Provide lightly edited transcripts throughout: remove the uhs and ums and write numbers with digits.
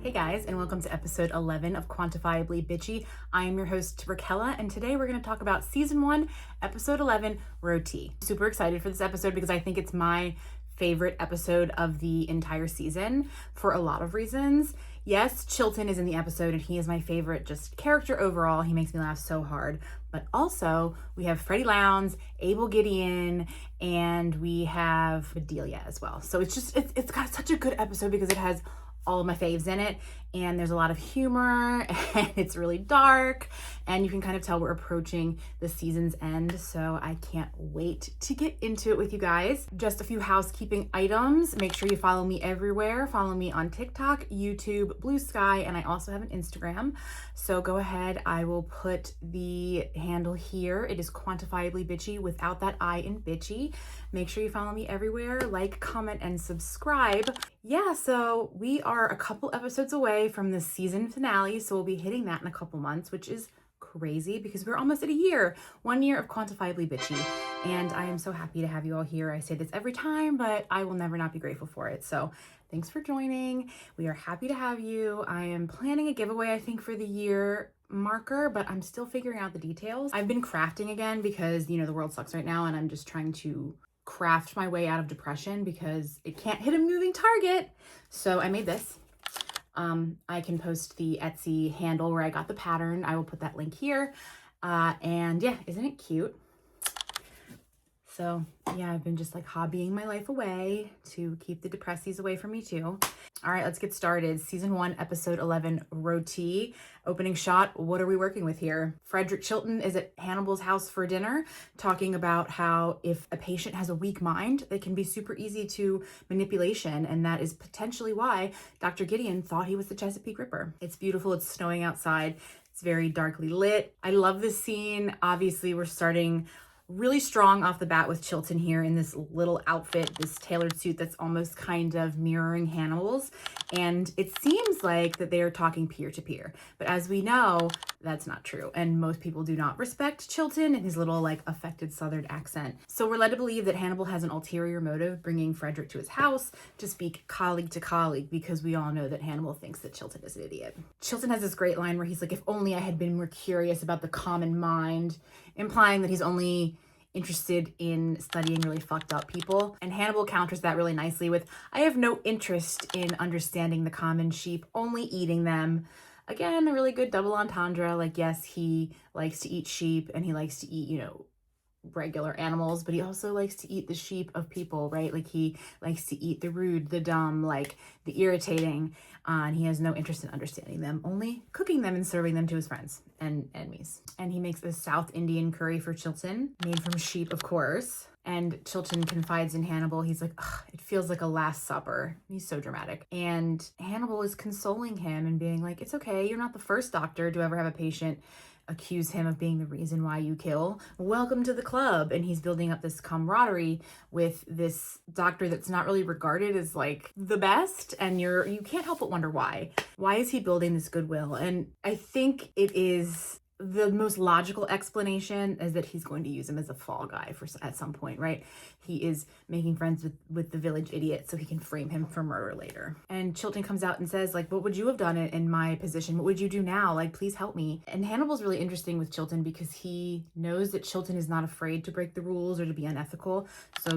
Hey guys, and welcome to episode 11 of Quantifiably Bitchy. I am your host, Raquella, and today we're going to talk about season 1, episode 11, Row T. Super excited for this episode because I think it's my favorite episode of the entire season for a lot of reasons. Yes, Chilton is in the episode and he is my favorite just character overall. He makes me laugh so hard. But also we have Freddie Lowndes, Abel Gideon, and we have Bedelia as well. So it's got such a good episode because it has all of my faves in it, and there's a lot of humor, and it's really dark, and you can kind of tell we're approaching the season's end, so I can't wait to get into it with you guys. Just a few housekeeping items. Make sure you follow me everywhere. Follow me on TikTok, YouTube, Blue Sky, and I also have an Instagram. So go ahead, I will put the handle here. It is Quantifiably Bitchy without that I in bitchy. Make sure you follow me everywhere, like, comment, and subscribe. Yeah, so we are a couple episodes away from the season finale, so we'll be hitting that in a couple months, which is crazy because we're almost at a year. 1 year of Quantifiably Bitchy, and I am so happy to have you all here. I say this every time, but I will never not be grateful for it. So thanks for joining. We are happy to have you. I am planning a giveaway, I think, for the year marker, but I'm still figuring out the details. I've been crafting again because, you know, the world sucks right now, and I'm just trying to craft my way out of depression because it can't hit a moving target. So I made this. I can post the Etsy handle where I got the pattern. I will put that link here. And yeah, isn't it cute? So yeah, I've been just like hobbying my life away to keep the depressies away from me too. All right, let's get started. Season 1, episode 11, Row T. Opening shot, what are we working with here? Frederick Chilton is at Hannibal's house for dinner, talking about how if a patient has a weak mind, they can be super easy to manipulation, and that is potentially why Dr. Gideon thought he was the Chesapeake Ripper. It's beautiful, it's snowing outside, it's very darkly lit. I love this scene. Obviously, we're starting really strong off the bat with Chilton here in this little outfit, this tailored suit that's almost kind of mirroring Hannibal's. And it seems like that they are talking peer to peer. But as we know, that's not true. And most people do not respect Chilton and his little like affected Southern accent. So we're led to believe that Hannibal has an ulterior motive bringing Frederick to his house to speak colleague to colleague, because we all know that Hannibal thinks that Chilton is an idiot. Chilton has this great line where he's like, if only I had been more curious about the common mind, implying that he's only interested in studying really fucked up people. And Hannibal counters that really nicely with, I have no interest in understanding the common sheep, only eating them. Again, a really good double entendre. Like, yes, he likes to eat sheep and he likes to eat, you know, regular animals, but he also likes to eat the sheep of people, right? Like he likes to eat the rude, the dumb, like the irritating, and he has no interest in understanding them, only cooking them and serving them to his friends and enemies. And he makes a South Indian curry for Chilton, made from sheep, of course. And Chilton confides in Hannibal. He's like, it feels like a Last Supper. He's so dramatic. And Hannibal is consoling him and being like, it's okay. You're not the first doctor to ever have a patient accuse him of being the reason why you kill. Welcome to the club. And he's building up this camaraderie with this doctor that's not really regarded as like the best. And you can't help but wonder why. Why is he building this goodwill? And I think it is the most logical explanation is that he's going to use him as a fall guy at some point, right? He is making friends with the village idiot so he can frame him for murder later. And Chilton comes out and says, like, what would you have done in my position? What would you do now? Like, please help me. And Hannibal's really interesting with Chilton because he knows that Chilton is not afraid to break the rules or to be unethical. So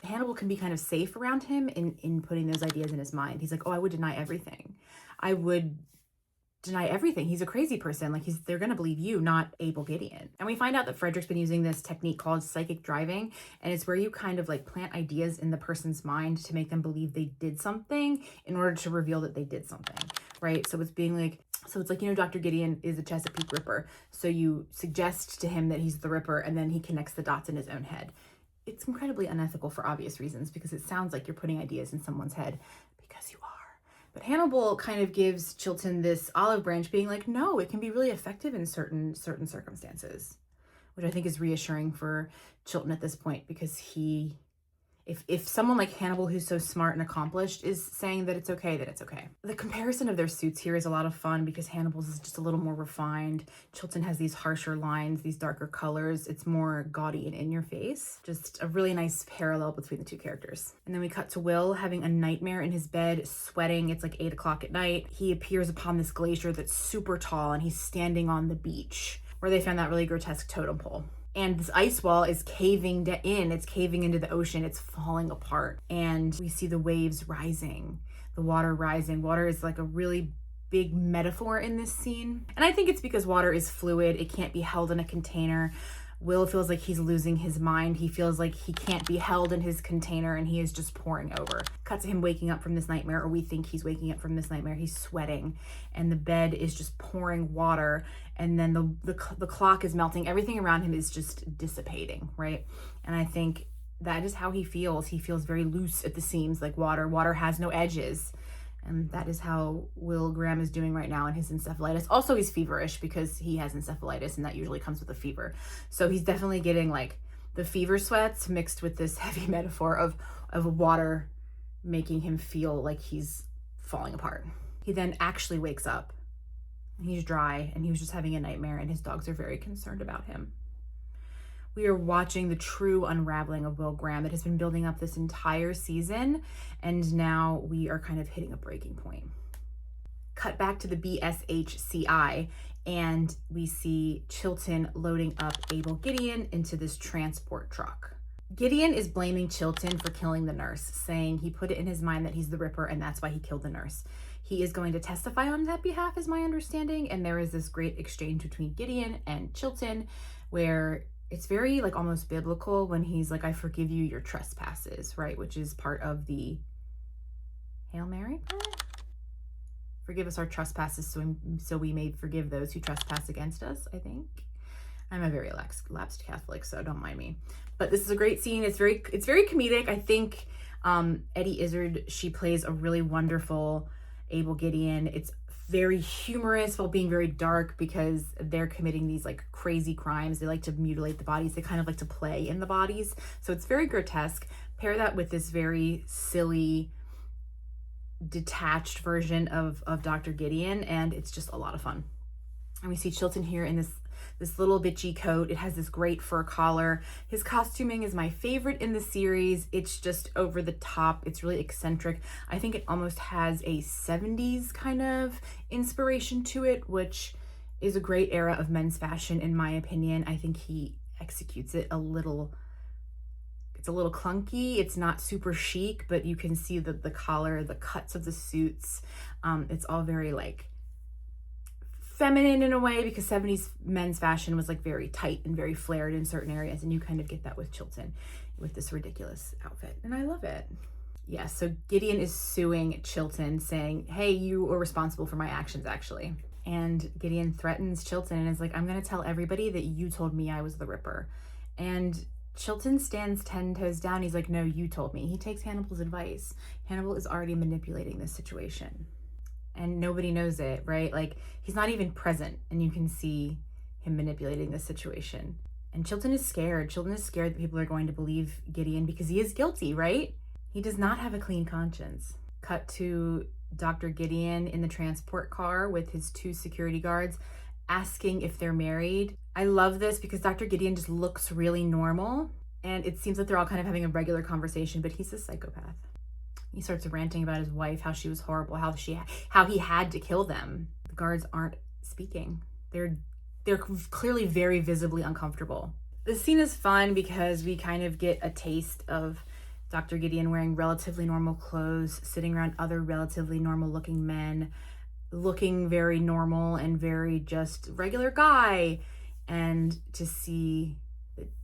Hannibal can be kind of safe around him in putting those ideas in his mind. He's like, oh, I would deny everything. I would deny everything. He's a crazy person. Like they're going to believe you, not Abel Gideon. And we find out that Frederick's been using this technique called psychic driving. And it's where you kind of like plant ideas in the person's mind to make them believe they did something in order to reveal that they did something, right? So it's like, you know, Dr. Gideon is a Chesapeake Ripper. So you suggest to him that he's the Ripper and then he connects the dots in his own head. It's incredibly unethical for obvious reasons because it sounds like you're putting ideas in someone's head because you are. But Hannibal kind of gives Chilton this olive branch being like, no, it can be really effective in certain circumstances, which I think is reassuring for Chilton at this point because he If someone like Hannibal, who's so smart and accomplished, is saying that it's okay, then it's okay. The comparison of their suits here is a lot of fun because Hannibal's is just a little more refined. Chilton has these harsher lines, these darker colors. It's more gaudy and in your face. Just a really nice parallel between the two characters. And then we cut to Will having a nightmare in his bed, sweating. It's like 8 o'clock at night. He appears upon this glacier that's super tall and he's standing on the beach where they found that really grotesque totem pole. And this ice wall is caving in, it's caving into the ocean, it's falling apart. And we see the waves rising, the water rising. Water is like a really big metaphor in this scene. And I think it's because water is fluid, it can't be held in a container. Will feels like he's losing his mind. He feels like he can't be held in his container and he is just pouring over. Cut to him waking up from this nightmare, or we think he's waking up from this nightmare. He's sweating and the bed is just pouring water, and then the clock is melting. Everything around him is just dissipating, right? And I think that is how he feels. He feels very loose at the seams, like water. Water has no edges. And that is how Will Graham is doing right now in his encephalitis. Also, he's feverish because he has encephalitis and that usually comes with a fever. So he's definitely getting like the fever sweats mixed with this heavy metaphor of water making him feel like he's falling apart. He then actually wakes up and he's dry and he was just having a nightmare and his dogs are very concerned about him. We are watching the true unraveling of Will Graham that has been building up this entire season, and now we are kind of hitting a breaking point. Cut back to the BSHCI, and we see Chilton loading up Abel Gideon into this transport truck. Gideon is blaming Chilton for killing the nurse, saying he put it in his mind that he's the Ripper and that's why he killed the nurse. He is going to testify on that behalf, is my understanding, and there is this great exchange between Gideon and Chilton where it's very like almost biblical when he's like, I forgive you your trespasses, right? Which is part of the Hail Mary part. Forgive us our trespasses so we may forgive those who trespass against us, I think. I'm a very lapsed Catholic, so don't mind me. But this is a great scene. It's very comedic. I think Eddie Izzard, she plays a really wonderful Abel Gideon. It's very humorous while being very dark because they're committing these like crazy crimes. They like to mutilate the bodies. They kind of like to play in the bodies. So it's very grotesque. Pair that with this very silly, detached version of Dr. Gideon, and it's just a lot of fun. And we see Chilton here in this little bitchy coat. It has this great fur collar. His costuming is my favorite in the series. It's just over the top. It's really eccentric. I think it almost has a 70s kind of inspiration to it, which is a great era of men's fashion in my opinion. I think he executes it it's a little clunky. It's not super chic, but you can see the collar, the cuts of the suits. It's all very like feminine in a way because 70s men's fashion was like very tight and very flared in certain areas, and you kind of get that with Chilton with this ridiculous outfit, and I love it. Yeah, so Gideon is suing Chilton saying, hey, you were responsible for my actions actually. And Gideon threatens Chilton and is like, I'm gonna tell everybody that you told me I was the Ripper. And Chilton stands 10 toes down. He's like, no, you told me. He takes Hannibal's advice. Hannibal is already manipulating this situation. And nobody knows it, right? Like, he's not even present, and you can see him manipulating this situation. And Chilton is scared. Chilton is scared that people are going to believe Gideon because he is guilty, right? He does not have a clean conscience. Cut to Dr. Gideon in the transport car with his 2 security guards asking if they're married. I love this because Dr. Gideon just looks really normal, and it seems like they're all kind of having a regular conversation, but he's a psychopath. He starts ranting about his wife, how she was horrible, how he had to kill them. The guards aren't speaking. They're clearly very visibly uncomfortable. This scene is fun because we kind of get a taste of Dr. Gideon wearing relatively normal clothes, sitting around other relatively normal looking men, looking very normal and very just regular guy. And to see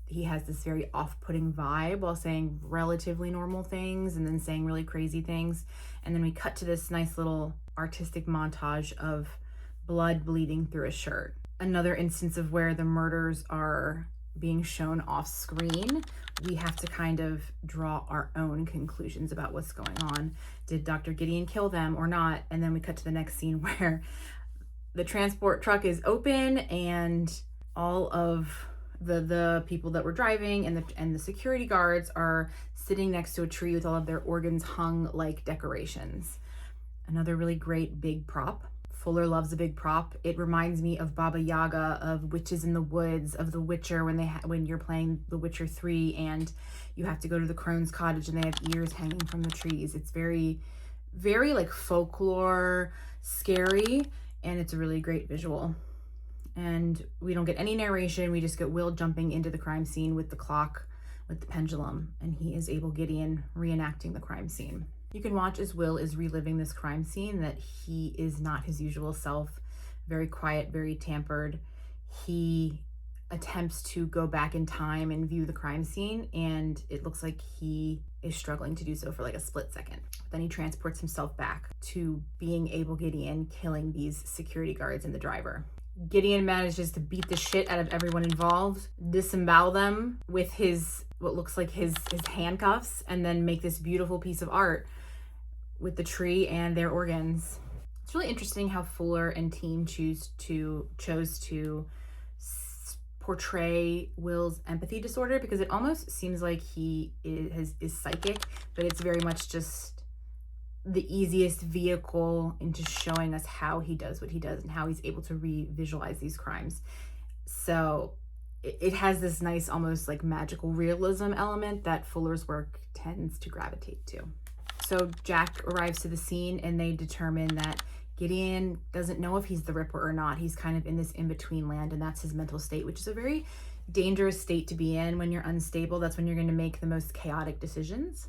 he has this very off-putting vibe while saying relatively normal things and then saying really crazy things. And then we cut to this nice little artistic montage of blood bleeding through a shirt. Another instance of where the murders are being shown off screen. We have to kind of draw our own conclusions about what's going on. Did Dr. Gideon kill them or not? And then we cut to the next scene where the transport truck is open and all of The people that were driving and the security guards are sitting next to a tree with all of their organs hung like decorations. Another really great big prop. Fuller loves a big prop. It reminds me of Baba Yaga, of Witches in the Woods, of The Witcher when you're playing The Witcher 3 and you have to go to the crone's cottage and they have ears hanging from the trees. It's very, very like folklore, scary, and it's a really great visual. And we don't get any narration. We just get Will jumping into the crime scene with the clock, with the pendulum, and he is Abel Gideon reenacting the crime scene. You can watch as Will is reliving this crime scene, that he is not his usual self, very quiet, very tampered. He attempts to go back in time and view the crime scene, and it looks like he is struggling to do so for like a split second. Then he transports himself back to being Abel Gideon, killing these security guards and the driver. Gideon manages to beat the shit out of everyone involved, disembowel them with what looks like his handcuffs, and then make this beautiful piece of art with the tree and their organs. It's really interesting how Fuller and team chose to portray Will's empathy disorder, because it almost seems like he is psychic, but it's very much just the easiest vehicle into showing us how he does what he does and how he's able to re-visualize these crimes. So it has this nice, almost like magical realism element that Fuller's work tends to gravitate to. So Jack arrives to the scene and they determine that Gideon doesn't know if he's the Ripper or not. He's kind of in this in-between land, and that's his mental state, which is a very dangerous state to be in. When you're unstable, that's when you're going to make the most chaotic decisions.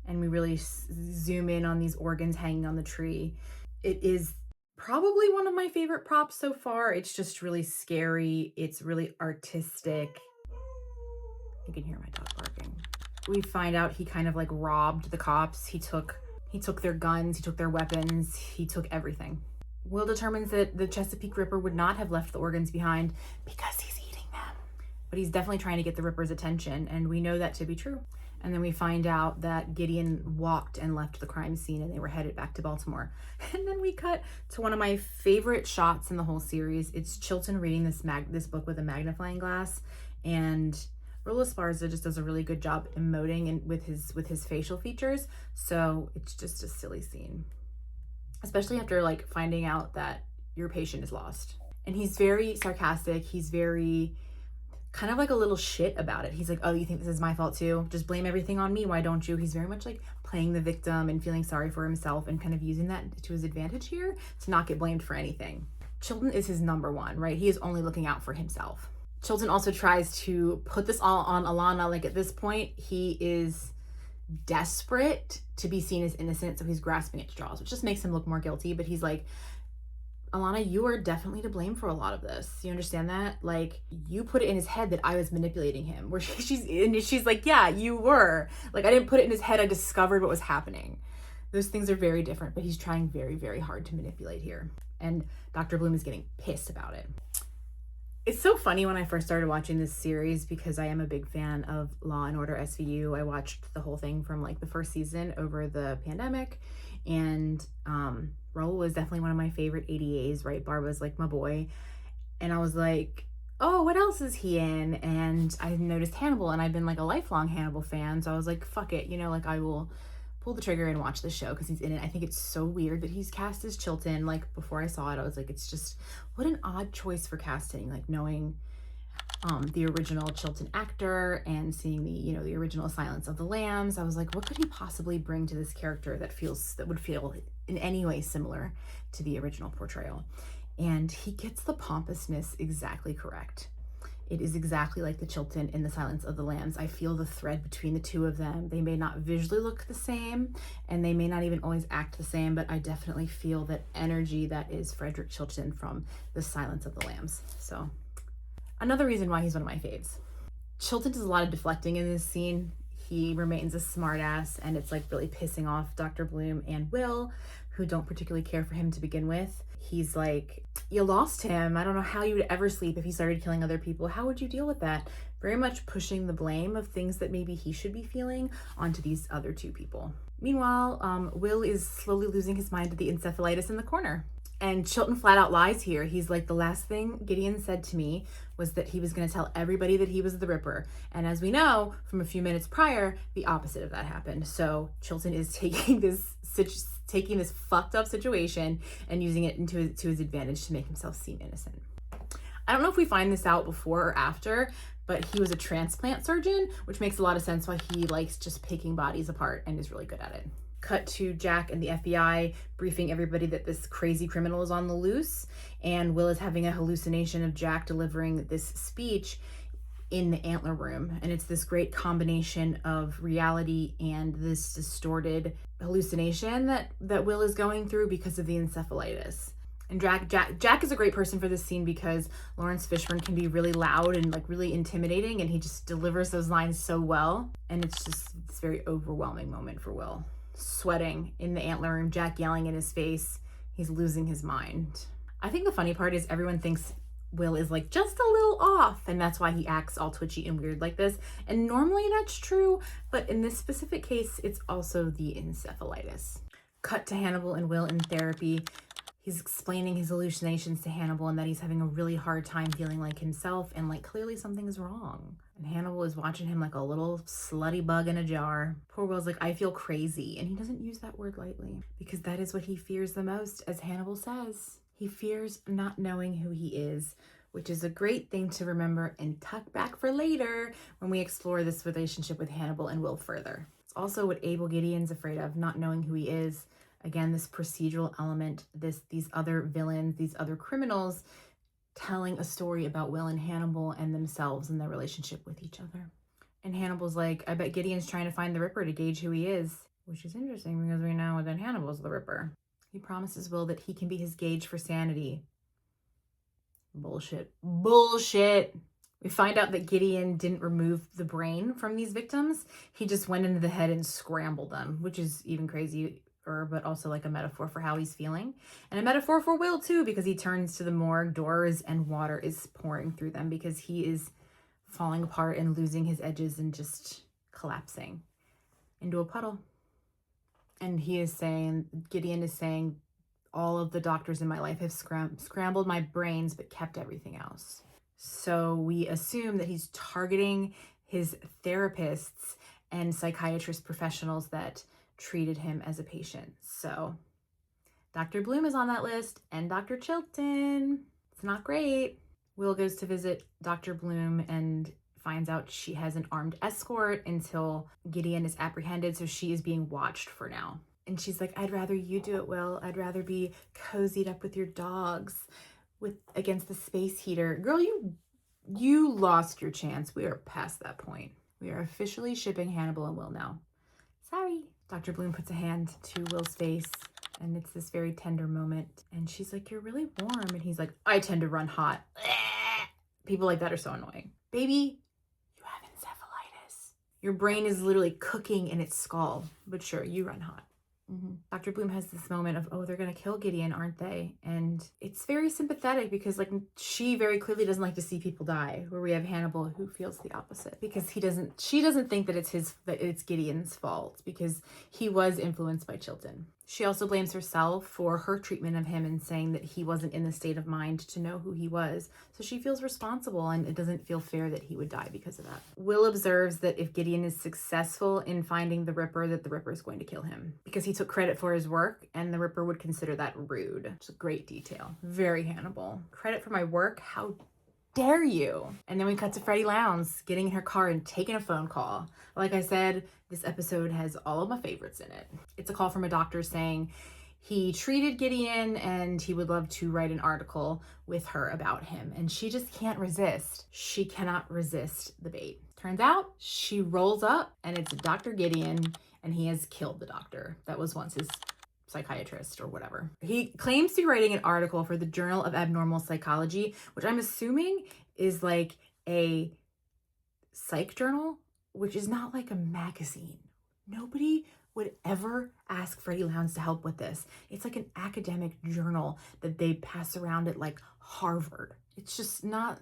And we really zoom in on these organs hanging on the tree. It is probably one of my favorite props so far. It's just really scary. It's really artistic. You can hear my dog barking. We find out he kind of like robbed the cops. He took their guns, he took their weapons, he took everything. Will determines that the Chesapeake Ripper would not have left the organs behind because he's eating them. But he's definitely trying to get the Ripper's attention, and we know that to be true. And then we find out that Gideon walked and left the crime scene and they were headed back to Baltimore. And then we cut to one of my favorite shots in the whole series. It's Chilton reading this book with a magnifying glass, and Rollo Esparza just does a really good job emoting and with his facial features. So it's just a silly scene, especially after like finding out that your patient is lost. And he's very sarcastic. He's very kind of like a little shit about it. He's like, oh, you think this is my fault too? Just blame everything on me. Why don't you? He's very much like playing the victim and feeling sorry for himself and kind of using that to his advantage here to not get blamed for anything. Chilton is his number one, right? He is only looking out for himself. Chilton also tries to put this all on Alana. Like at this point, he is desperate to be seen as innocent, so he's grasping at straws, which just makes him look more guilty. But he's like, Alana, you are definitely to blame for a lot of this. You understand that? Like, you put it in his head that I was manipulating him. Where she's like, yeah, you were. Like, I didn't put it in his head. I discovered what was happening. Those things are very different, but he's trying very, very hard to manipulate here. And Dr. Bloom is getting pissed about it. It's so funny when I first started watching this series because I am a big fan of Law and Order SVU. I watched the whole thing from like the first season over the pandemic, and Raul was definitely one of my favorite ADAs, right? Barbara's like my boy. And I was like, oh, what else is he in? And I noticed Hannibal, and I've been like a lifelong Hannibal fan. So I was like, fuck it, you know, like I will pull the trigger and watch the show because he's in it. I think it's so weird that he's cast as Chilton. Like before I saw it, I was like, it's just, what an odd choice for casting, like knowing the original Chilton actor and seeing the original Silence of the Lambs. I was like, what could he possibly bring to this character that would feel in any way similar to the original portrayal? And he gets the pompousness exactly correct. It is exactly like the Chilton in the Silence of the Lambs. I feel the thread between the two of them. They may not visually look the same, and they may not even always act the same, but I definitely feel that energy that is Frederick Chilton from the Silence of the Lambs. So another reason why he's one of my faves. Chilton does a lot of deflecting in this scene. He remains a smartass, and it's like really pissing off Dr. Bloom and Will, who don't particularly care for him to begin with. He's like, you lost him. I don't know how you would ever sleep if he started killing other people. How would you deal with that? Very much pushing the blame of things that maybe he should be feeling onto these other two people. Meanwhile, Will is slowly losing his mind to the encephalitis in the corner. And Chilton flat out lies here. He's like, the last thing Gideon said to me was that he was going to tell everybody that he was the Ripper. And as we know from a few minutes prior, the opposite of that happened. So Chilton is taking this fucked up situation and using it to his advantage to make himself seem innocent. I don't know if we find this out before or after, but he was a transplant surgeon, which makes a lot of sense why he likes just picking bodies apart and is really good at it. Cut to Jack and the FBI briefing everybody that this crazy criminal is on the loose, and Will is having a hallucination of Jack delivering this speech in the antler room. And it's this great combination of reality and this distorted hallucination that Will is going through because of the encephalitis. And Jack is a great person for this scene because Lawrence Fishburne can be really loud and like really intimidating, and he just delivers those lines so well. And it's just this very overwhelming moment for Will. Sweating in the antler room, Jack yelling in his face. He's losing his mind. I think the funny part is everyone thinks Will is like just a little off, and that's why he acts all twitchy and weird like this. And normally that's true, but in this specific case, it's also the encephalitis. Cut to Hannibal and Will in therapy. He's explaining his hallucinations to Hannibal and that he's having a really hard time feeling like himself and like clearly something's wrong. And Hannibal is watching him like a little slutty bug in a jar. Poor Will's like, I feel crazy. And he doesn't use that word lightly because that is what he fears the most, as Hannibal says. He fears not knowing who he is, which is a great thing to remember and tuck back for later when we explore this relationship with Hannibal and Will further. It's also what Abel Gideon's afraid of, not knowing who he is. Again, this procedural element, these other villains, these other criminals telling a story about Will and Hannibal and themselves and their relationship with each other. And Hannibal's like, I bet Gideon's trying to find the Ripper to gauge who he is, which is interesting because we know that Hannibal's the Ripper. He promises Will that he can be his gauge for sanity. Bullshit. We find out that Gideon didn't remove the brain from these victims. He just went into the head and scrambled them, which is even crazy, but also like a metaphor for how he's feeling. And a metaphor for Will too, because he turns to the morgue doors and water is pouring through them because he is falling apart and losing his edges and just collapsing into a puddle. And Gideon is saying, all of the doctors in my life have scrambled my brains, but kept everything else. So we assume that he's targeting his therapists and psychiatrist professionals that treated him as a patient. So Dr. Bloom is on that list and Dr. Chilton. It's not great. Will goes to visit Dr. Bloom and finds out she has an armed escort until Gideon is apprehended. So she is being watched for now. And she's like, I'd rather you do it, Will. I'd rather be cozied up with your dogs against the space heater. Girl, you lost your chance. We are past that point. We are officially shipping Hannibal and Will now. Sorry. Dr. Bloom puts a hand to Will's face, and it's this very tender moment. And she's like, you're really warm. And he's like, I tend to run hot. People like that are so annoying. Baby, you have encephalitis. Your brain is literally cooking in its skull. But sure, you run hot. Dr. Bloom has this moment of, oh, they're going to kill Gideon, aren't they? And it's very sympathetic because like she very clearly doesn't like to see people die, where we have Hannibal who feels the opposite because she doesn't think that it's Gideon's fault because he was influenced by Chilton. She also blames herself for her treatment of him and saying that he wasn't in the state of mind to know who he was. So she feels responsible, and it doesn't feel fair that he would die because of that. Will observes that if Gideon is successful in finding the Ripper, that the Ripper is going to kill him because he took credit for his work, and the Ripper would consider that rude. It's a great detail. Very Hannibal. Credit for my work? How dare you? And then we cut to Freddie Lowndes getting in her car and taking a phone call. Like I said, this episode has all of my favorites in it. It's a call from a doctor saying he treated Gideon and he would love to write an article with her about him. And she just can't resist. She cannot resist the bait. Turns out she rolls up and it's Dr. Gideon, and he has killed the doctor that was once his psychiatrist or whatever. He claims to be writing an article for the Journal of Abnormal Psychology, which I'm assuming is like a psych journal, which is not like a magazine. Nobody would ever ask Freddie Lowndes to help with this. It's like an academic journal that they pass around at like Harvard. It's just not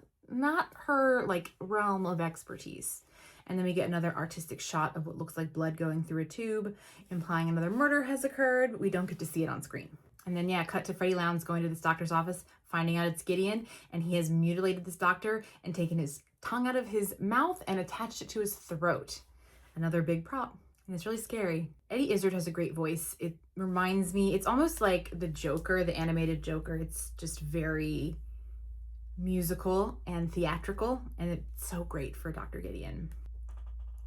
her like realm of expertise. And then we get another artistic shot of what looks like blood going through a tube, implying another murder has occurred. We don't get to see it on screen. And then, yeah, cut to Freddie Lowndes going to this doctor's office, finding out it's Gideon, and he has mutilated this doctor and taken his tongue out of his mouth and attached it to his throat. Another big prop. And it's really scary. Eddie Izzard has a great voice. It reminds me, it's almost like the Joker, the animated Joker. It's just very musical and theatrical, and it's so great for Dr. Gideon.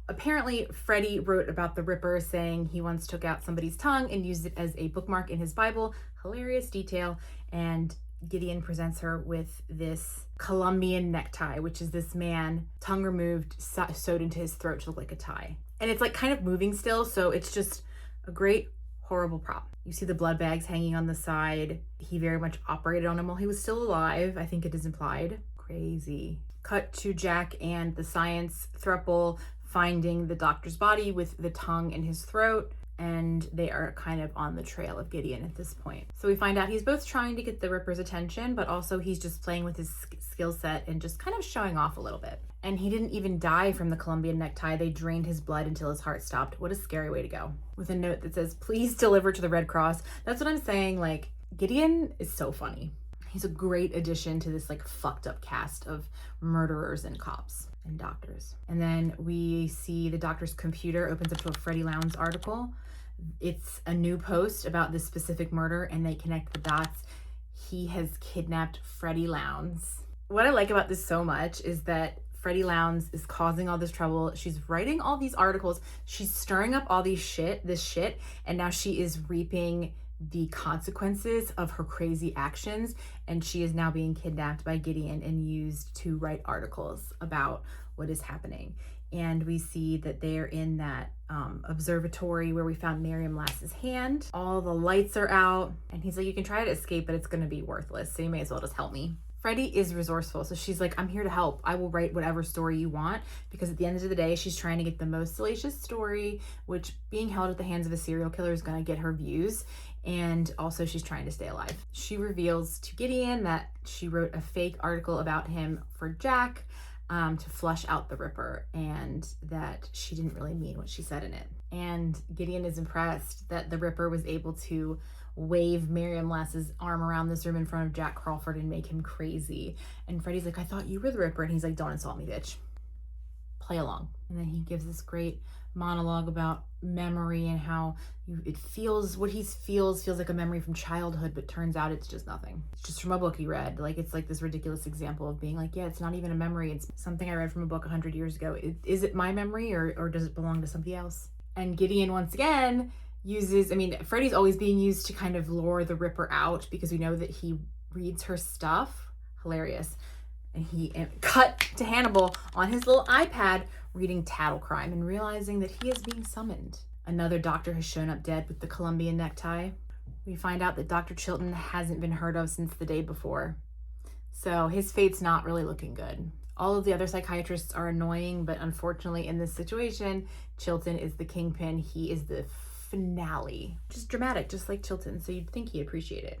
Apparently, Freddie wrote about the Ripper saying he once took out somebody's tongue and used it as a bookmark in his Bible. Hilarious detail. And Gideon presents her with this Colombian necktie, which is this man, tongue removed, sewed into his throat to look like a tie. And it's like kind of moving still, so it's just a great, horrible prop. You see the blood bags hanging on the side. He very much operated on him while he was still alive. I think it is implied. Crazy. Cut to Jack and the science throuple finding the doctor's body with the tongue in his throat, and they are kind of on the trail of Gideon at this point. So we find out he's both trying to get the Ripper's attention, but also he's just playing with his skill set and just kind of showing off a little bit. And he didn't even die from the Colombian necktie. They drained his blood until his heart stopped. What a scary way to go. With a note that says, please deliver to the Red Cross. That's what I'm saying. Like, Gideon is so funny. He's a great addition to this like fucked up cast of murderers and cops and doctors. And then we see the doctor's computer opens up to a Freddie Lowndes article. It's a new post about this specific murder, and they connect the dots. He has kidnapped Freddie Lowndes. What I like about this so much is that Freddie Lowndes is causing all this trouble. She's writing all these articles. She's stirring up all this shit, and now she is reaping the consequences of her crazy actions, and she is now being kidnapped by Gideon and used to write articles about what is happening. And we see that they're in that observatory where we found Miriam Lass's hand. All the lights are out, and he's like, you can try to escape, but it's going to be worthless, so you may as well just help me. Freddie is resourceful, so she's like, I'm here to help. I will write whatever story you want, because at the end of the day, she's trying to get the most salacious story, which being held at the hands of a serial killer is going to get her views, and also she's trying to stay alive. She reveals to Gideon that she wrote a fake article about him for Jack to flush out the Ripper, and that she didn't really mean what she said in it. And Gideon is impressed that the Ripper was able to wave Miriam Lass's arm around this room in front of Jack Crawford and make him crazy. And Freddie's like, I thought you were the Ripper. And he's like, don't insult me, bitch. Play along. And then he gives this great monologue about memory and how what he feels like a memory from childhood, but turns out it's just nothing. It's just from a book he read. Like, it's like this ridiculous example of being like, yeah, it's not even a memory. It's something I read from a book 100 years ago. Is it my memory or does it belong to somebody else? And Gideon, once again, Freddie's always being used to kind of lure the Ripper out because we know that he reads her stuff. Hilarious. And he cut to Hannibal on his little iPad reading Tattle Crime and realizing that he is being summoned. Another doctor has shown up dead with the Colombian necktie. We find out that Dr. Chilton hasn't been heard of since the day before. So his fate's not really looking good. All of the other psychiatrists are annoying, but unfortunately in this situation, Chilton is the kingpin. He is the finale. Just dramatic, just like Chilton, so you'd think he'd appreciate it.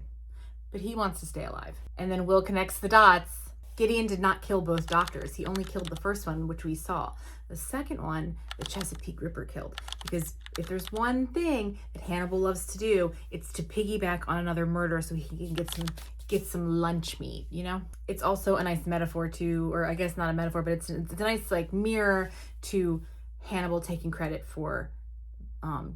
But he wants to stay alive. And then Will connects the dots. Gideon did not kill both doctors. He only killed the first one, which we saw. The second one, the Chesapeake Ripper killed. Because if there's one thing that Hannibal loves to do, it's to piggyback on another murder so he can get some lunch meat, you know? It's also a nice metaphor to, or I guess not a metaphor, but it's a nice like mirror to Hannibal taking credit for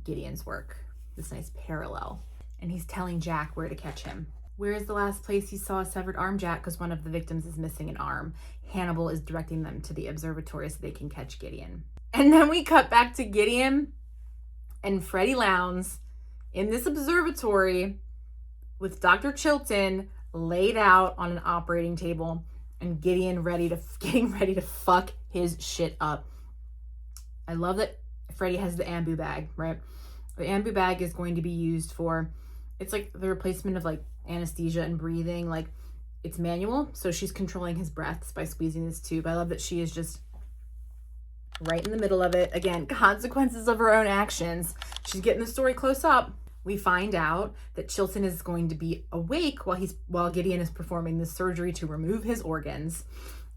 Gideon's work. This nice parallel. And he's telling Jack where to catch him. Where is the last place you saw a severed arm, Jack? Because one of the victims is missing an arm. Hannibal is directing them to the observatory so they can catch Gideon. And then we cut back to Gideon and Freddie Lowndes in this observatory with Dr. Chilton laid out on an operating table and Gideon getting ready to fuck his shit up. I love that Freddie has the ambu bag, right? The ambu bag is going to be used for, it's like the replacement of like anesthesia and breathing. Like, it's manual, so she's controlling his breaths by squeezing this tube. I love that she is just right in the middle of it. Again, consequences of her own actions. She's getting the story close up. We find out that Chilton is going to be awake while Gideon is performing this surgery to remove his organs.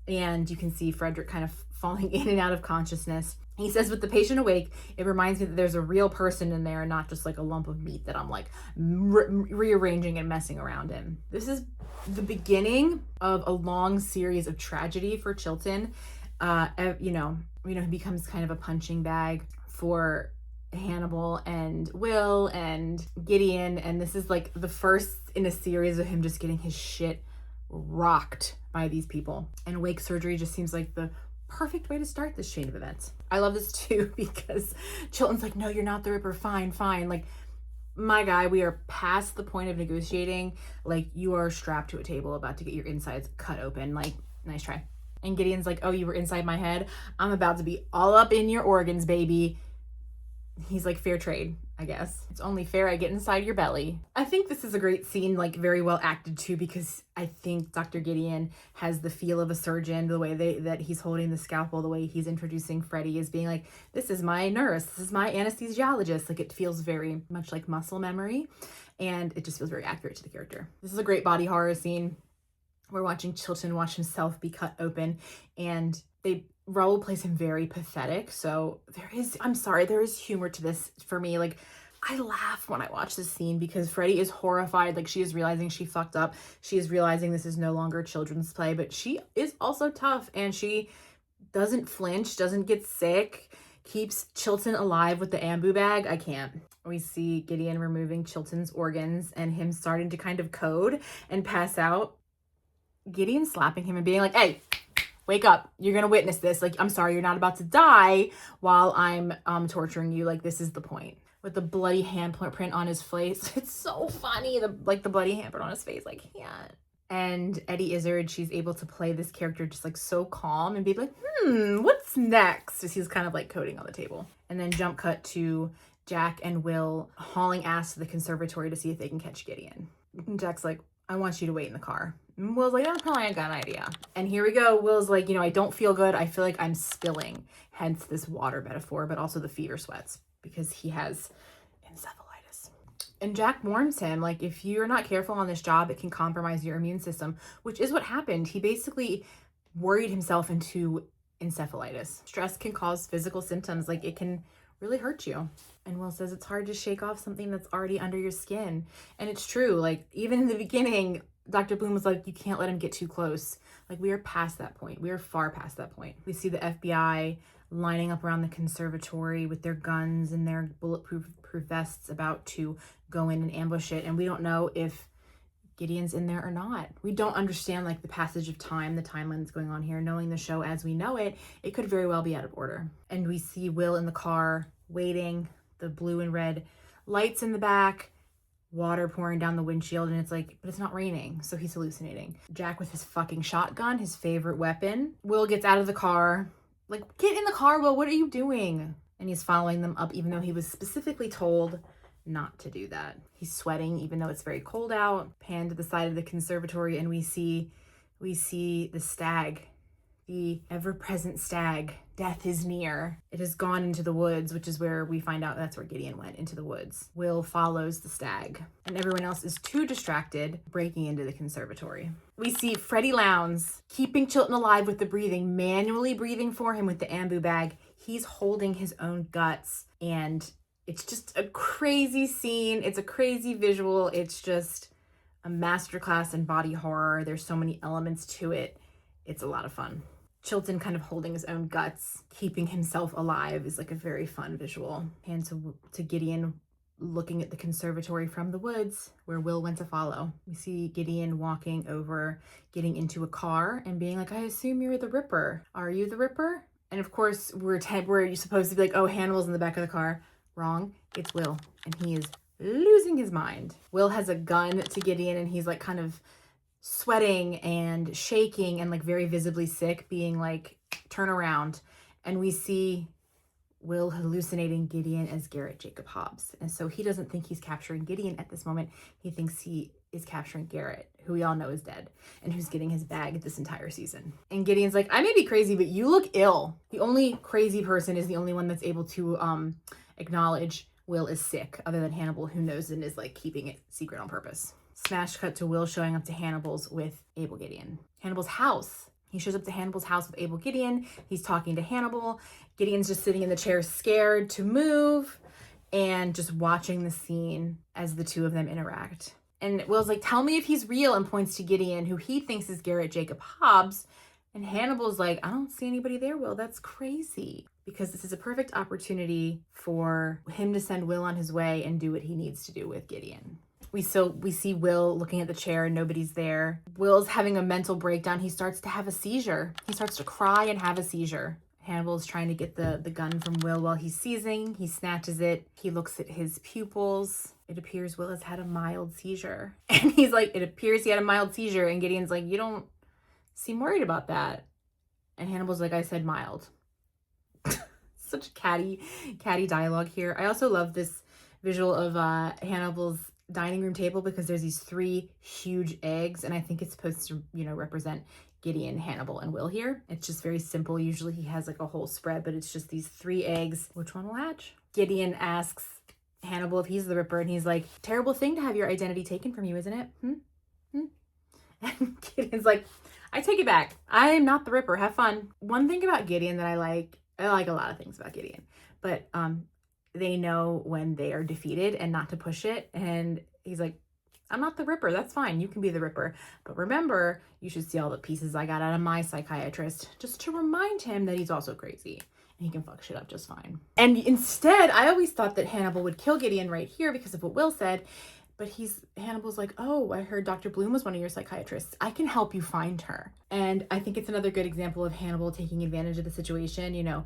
And you can see Frederick kind of falling in and out of consciousness. He says, with the patient awake, it reminds me that there's a real person in there and not just like a lump of meat that I'm like rearranging and messing around in. This is the beginning of a long series of tragedy for Chilton. He becomes kind of a punching bag for Hannibal and Will and Gideon. And this is like the first in a series of him just getting his shit rocked by these people. And wake surgery just seems like the perfect way to start this chain of events. I love this too because Chilton's like, no, you're not the Ripper. Fine. Like, my guy, we are past the point of negotiating. Like, you are strapped to a table about to get your insides cut open. Like, nice try. And Gideon's like, oh, you were inside my head? I'm about to be all up in your organs, baby. He's like, fair trade, I guess. It's only fair I get inside your belly. I think this is a great scene, like very well acted too, because I think Dr. Gideon has the feel of a surgeon, the way that he's holding the scalpel, the way he's introducing Freddie as being like, this is my nurse, this is my anesthesiologist. Like, it feels very much like muscle memory, and it just feels very accurate to the character. This is a great body horror scene. We're watching Chilton watch himself be cut open, and Raoul plays him very pathetic. So there is humor to this for me. Like, I laugh when I watch this scene because Freddie is horrified. Like, she is realizing she fucked up. She is realizing this is no longer children's play, but she is also tough, and she doesn't flinch, doesn't get sick, keeps Chilton alive with the ambu bag. I can't. We see Gideon removing Chilton's organs and him starting to kind of code and pass out. Gideon slapping him and being like, hey, wake up. You're going to witness this. Like, I'm sorry, you're not about to die while I'm torturing you. Like, this is the point. With the bloody handprint on his face. It's so funny. The bloody handprint on his face. Like, yeah. And Eddie Izzard, she's able to play this character just like so calm and be like, what's next? As he's kind of like coding on the table. And then jump cut to Jack and Will hauling ass to the conservatory to see if they can catch Gideon. And Jack's like, I want you to wait in the car. And Will's like, that's probably a good idea. And here we go. Will's like, I don't feel good. I feel like I'm spilling. Hence this water metaphor, but also the fever sweats because he has encephalitis. And Jack warns him, like, if you're not careful on this job, it can compromise your immune system, which is what happened. He basically worried himself into encephalitis. Stress can cause physical symptoms. Like, it can really hurt you. And Will says it's hard to shake off something that's already under your skin. And it's true. Like, even in the beginning, Dr. Bloom was like, you can't let him get too close. Like, we are past that point. We are far past that point. We see the FBI lining up around the conservatory with their guns and their bulletproof vests about to go in and ambush it. And we don't know if Gideon's in there or not. We don't understand, like, the passage of time, the timeline that's going on here. Knowing the show as we know it, it could very well be out of order. And we see Will in the car waiting, the blue and red lights in the back, water pouring down the windshield, and it's like, but it's not raining, so he's hallucinating. Jack with his fucking shotgun, his favorite weapon. Will gets out of the car. Like, get in the car, Will, what are you doing? And he's following them up, even though he was specifically told not to do that. He's sweating, even though it's very cold out. Pan to the side of the conservatory, and we see the stag, the ever-present stag. Death is near. It has gone into the woods, which is where we find out that's where Gideon went, into the woods. Will follows the stag, and everyone else is too distracted, breaking into the conservatory. We see Freddie Lowndes keeping Chilton alive with the breathing, manually breathing for him with the ambu bag. He's holding his own guts, and it's just a crazy scene. It's a crazy visual. It's just a masterclass in body horror. There's so many elements to it. It's a lot of fun. Chilton kind of holding his own guts, keeping himself alive is like a very fun visual. And to Gideon looking at the conservatory from the woods where Will went to follow. We see Gideon walking over, getting into a car and being like, I assume you're the Ripper. Are you the Ripper? And of course, we're supposed to be like, oh, Hannibal's in the back of the car. Wrong. It's Will. And he is losing his mind. Will has a gun to Gideon, and he's like kind of sweating and shaking and like very visibly sick, being like, turn around. And we see Will hallucinating Gideon as Garrett Jacob Hobbs. And so he doesn't think he's capturing Gideon at this moment. He thinks he is capturing Garrett, who we all know is dead and who's getting his bag this entire season. And Gideon's like, I may be crazy, but you look ill. The only crazy person is the only one that's able to acknowledge Will is sick, other than Hannibal, who knows and is like keeping it secret on purpose. Smash cut to Will showing up to Hannibal's with Abel Gideon. Hannibal's house. He shows up to Hannibal's house with Abel Gideon. He's talking to Hannibal. Gideon's just sitting in the chair, scared to move, and just watching the scene as the two of them interact. And Will's like, tell me if he's real, and points to Gideon, who he thinks is Garrett Jacob Hobbs. And Hannibal's like, I don't see anybody there, Will. That's crazy. Because this is a perfect opportunity for him to send Will on his way and do what he needs to do with Gideon. We see Will looking at the chair and nobody's there. Will's having a mental breakdown. He starts to have a seizure. He starts to cry and have a seizure. Hannibal's trying to get the gun from Will while he's seizing. He snatches it. He looks at his pupils. It appears Will has had a mild seizure. And he's like, it appears he had a mild seizure. And Gideon's like, you don't seem worried about that. And Hannibal's like, I said mild. Such catty dialogue here. I also love this visual of Hannibal's dining room table because there's these 3 huge eggs, and I think it's supposed to, represent Gideon, Hannibal, and Will here. It's just very simple. Usually he has like a whole spread, but it's just these 3 eggs. Which one will hatch? Gideon asks Hannibal if he's the Ripper, and he's like, terrible thing to have your identity taken from you, isn't it? And Gideon's like, I take it back. I am not the Ripper. Have fun. One thing about Gideon that I like a lot of things about Gideon, but they know when they are defeated and not to push it. And he's like, I'm not the Ripper. That's fine. You can be the Ripper. But remember, you should see all the pieces I got out of my psychiatrist, just to remind him that he's also crazy and he can fuck shit up just fine. And instead, I always thought that Hannibal would kill Gideon right here because of what Will said. But Hannibal's like, oh, I heard Dr. Bloom was one of your psychiatrists. I can help you find her. And I think it's another good example of Hannibal taking advantage of the situation,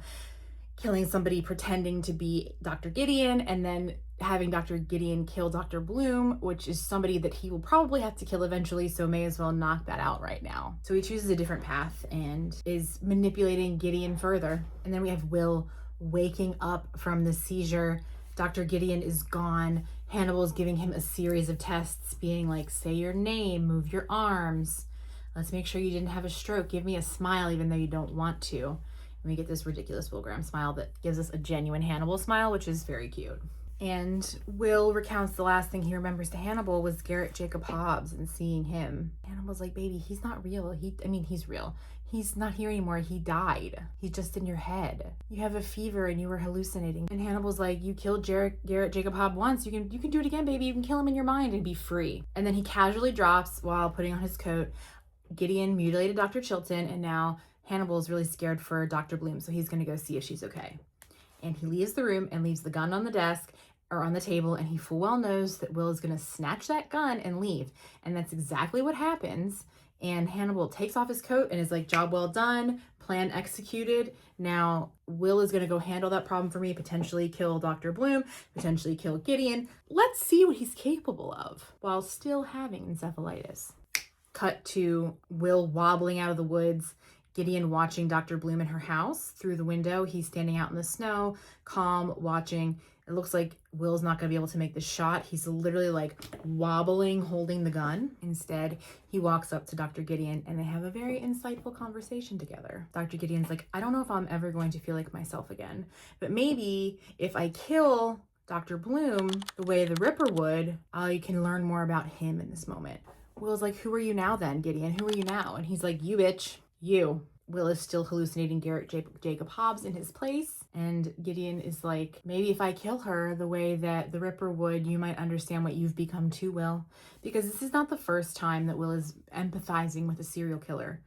killing somebody pretending to be Dr. Gideon and then having Dr. Gideon kill Dr. Bloom, which is somebody that he will probably have to kill eventually, so may as well knock that out right now. So he chooses a different path and is manipulating Gideon further. And then we have Will waking up from the seizure. Dr. Gideon is gone. Hannibal is giving him a series of tests, being like, say your name, move your arms. Let's make sure you didn't have a stroke. Give me a smile even though you don't want to. And we get this ridiculous Will Graham smile that gives us a genuine Hannibal smile, which is very cute. And Will recounts the last thing he remembers to Hannibal was Garrett Jacob Hobbs and seeing him. Hannibal's like, baby, he's not real. He's real. He's not here anymore. He died. He's just in your head. You have a fever and you were hallucinating. And Hannibal's like, you killed Garrett Jacob Hobbs once. You can do it again, baby. You can kill him in your mind and be free. And then he casually drops while putting on his coat. Gideon mutilated Dr. Chilton, and now Hannibal is really scared for Dr. Bloom, so he's going to go see if she's okay. And he leaves the room and leaves the gun on the desk or on the table, and he full well knows that Will is going to snatch that gun and leave. And that's exactly what happens. And Hannibal takes off his coat and is like, job well done, plan executed. Now Will is going to go handle that problem for me, potentially kill Dr. Bloom, potentially kill Gideon. Let's see what he's capable of while still having encephalitis. Cut to Will wobbling out of the woods, Gideon watching Dr. Bloom in her house through the window. He's standing out in the snow, calm, watching. It looks like Will's not going to be able to make the shot. He's literally like wobbling, holding the gun. Instead, he walks up to Dr. Gideon and they have a very insightful conversation together. Dr. Gideon's like, I don't know if I'm ever going to feel like myself again, but maybe if I kill Dr. Bloom the way the Ripper would, I can learn more about him in this moment. Will's like, who are you now then, Gideon? Who are you now? And he's like, you bitch, you. Will is still hallucinating Garrett Jacob Hobbs in his place. And Gideon is like, maybe if I kill her the way that the Ripper would, you might understand what you've become too, Will. Because this is not the first time that Will is empathizing with a serial killer.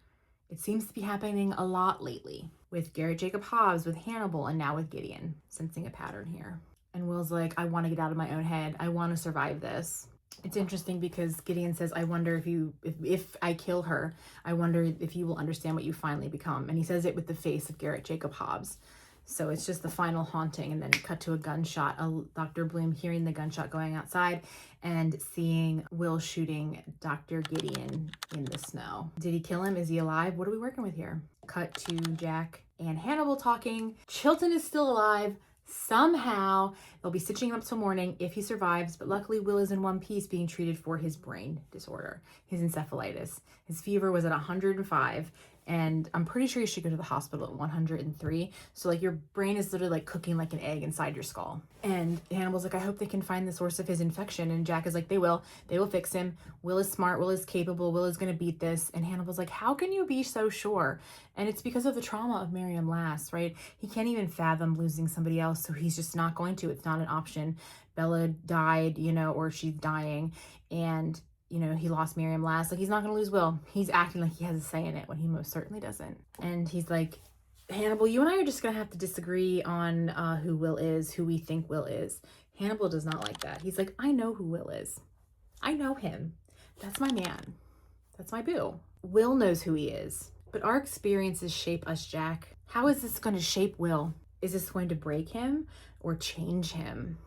It seems to be happening a lot lately. With Garrett Jacob Hobbs, with Hannibal, and now with Gideon. Sensing a pattern here. And Will's like, I want to get out of my own head. I want to survive this. It's interesting because Gideon says, I wonder if I kill her, I wonder if you will understand what you finally become. And he says it with the face of Garrett Jacob Hobbs. So it's just the final haunting, and then cut to a gunshot, Dr. Bloom hearing the gunshot going outside and seeing Will shooting Dr. Gideon in the snow. Did he kill him? Is he alive? What are we working with here? Cut to Jack and Hannibal talking. Chilton is still alive. Somehow they'll be stitching him up till morning if he survives, but luckily Will is in one piece being treated for his brain disorder, his encephalitis. His fever was at 105, And I'm pretty sure you should go to the hospital at 103. So like your brain is literally like cooking like an egg inside your skull. And Hannibal's like, I hope they can find the source of his infection. And Jack is like, they will fix him. Will is smart. Will is capable. Will is going to beat this. And Hannibal's like, how can you be so sure? And it's because of the trauma of Miriam Lass, right? He can't even fathom losing somebody else. So he's just not going to. It's not an option. Bella died, or she's dying. And he lost Miriam Lass. Like, he's not going to lose Will. He's acting like he has a say in it when he most certainly doesn't. And he's like, Hannibal, you and I are just going to have to disagree on who Will is, who we think Will is. Hannibal does not like that. He's like, I know who Will is. I know him. That's my man. That's my boo. Will knows who he is. But our experiences shape us, Jack. How is this going to shape Will? Is this going to break him or change him?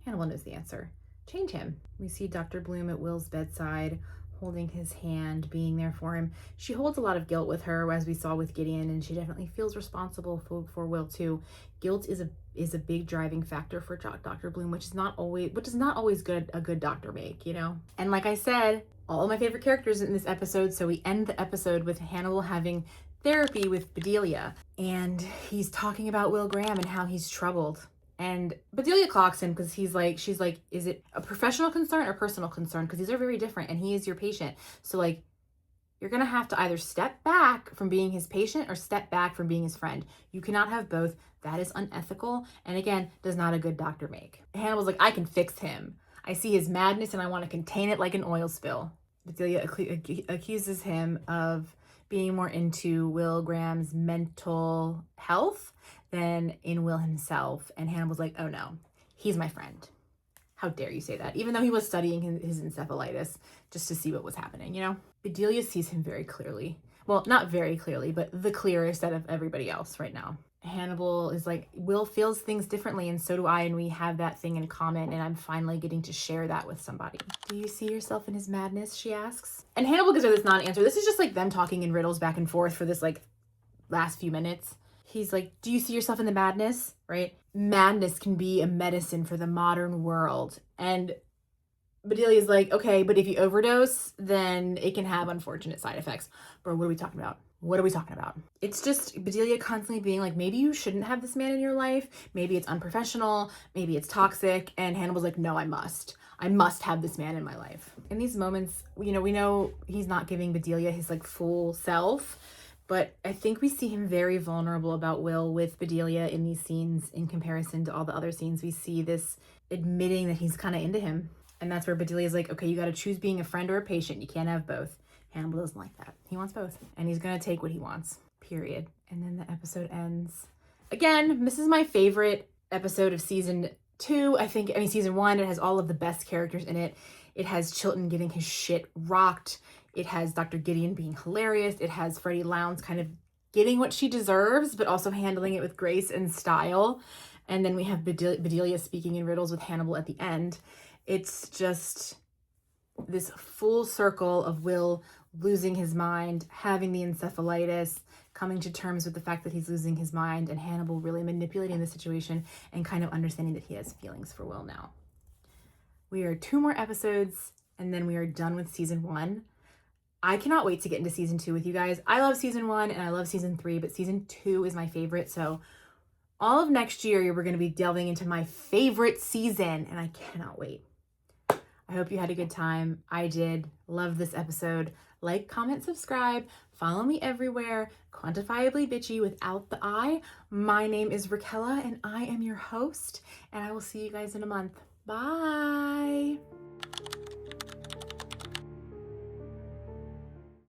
Hannibal knows the answer. Change him. We see Dr. Bloom at Will's bedside, holding his hand, being there for him. She holds a lot of guilt with her, as we saw with Gideon, and she definitely feels responsible for Will too. Guilt is a big driving factor for Dr. Bloom, which is not always a good doctor make, And like I said, all of my favorite characters in this episode. So we end the episode with Hannibal having therapy with Bedelia, and he's talking about Will Graham and how he's troubled. And Bedelia clocks him because she's like, is it a professional concern or personal concern? Because these are very different, and he is your patient. So like, you're going to have to either step back from being his patient or step back from being his friend. You cannot have both. That is unethical. And again, does not a good doctor make. Hannibal's like, I can fix him. I see his madness and I want to contain it like an oil spill. Bedelia accuses him of being more into Will Graham's mental health than in Will himself. And Hannibal's like, oh no, he's my friend. How dare you say that? Even though he was studying his encephalitis just to see what was happening, Bedelia sees him very clearly. Well, not very clearly, but the clearest out of everybody else right now. Hannibal is like, Will feels things differently, and so do I, and we have that thing in common, and I'm finally getting to share that with somebody. Do you see yourself in his madness, she asks. And Hannibal gives her this non-answer. This is just like them talking in riddles back and forth for this like last few minutes. He's like, do you see yourself in the madness, right? Madness can be a medicine for the modern world. And Bedelia's like, okay, but if you overdose, then it can have unfortunate side effects. Bro, what are we talking about? What are we talking about? It's just Bedelia constantly being like, maybe you shouldn't have this man in your life. Maybe it's unprofessional. Maybe it's toxic. And Hannibal's like, no, I must have this man in my life. In these moments, we know he's not giving Bedelia his like full self, but I think we see him very vulnerable about Will with Bedelia in these scenes in comparison to all the other scenes. We see this admitting that he's kind of into him. And that's where Bedelia's like, okay, you got to choose being a friend or a patient. You can't have both. Hannibal doesn't like that. He wants both. And he's going to take what he wants, period. And then the episode ends. Again, this is my favorite episode of season 2. Season 1, it has all of the best characters in it. It has Chilton getting his shit rocked. It has Dr. Gideon being hilarious. It has Freddie Lounds kind of getting what she deserves, but also handling it with grace and style. And then we have Bedelia speaking in riddles with Hannibal at the end. It's just this full circle of Will losing his mind, having the encephalitis, coming to terms with the fact that he's losing his mind, and Hannibal really manipulating the situation and kind of understanding that he has feelings for Will now. We are 2 more episodes, and then we are done with season 1. I cannot wait to get into season 2 with you guys. I love season 1 and I love season 3, but season 2 is my favorite. So all of next year, we're going to be delving into my favorite season, and I cannot wait. I hope you had a good time. I did. Love this episode. Like, comment, subscribe. Follow me everywhere. Quantifiably bitchy without the I. My name is Raquella, and I am your host, and I will see you guys in a month. Bye.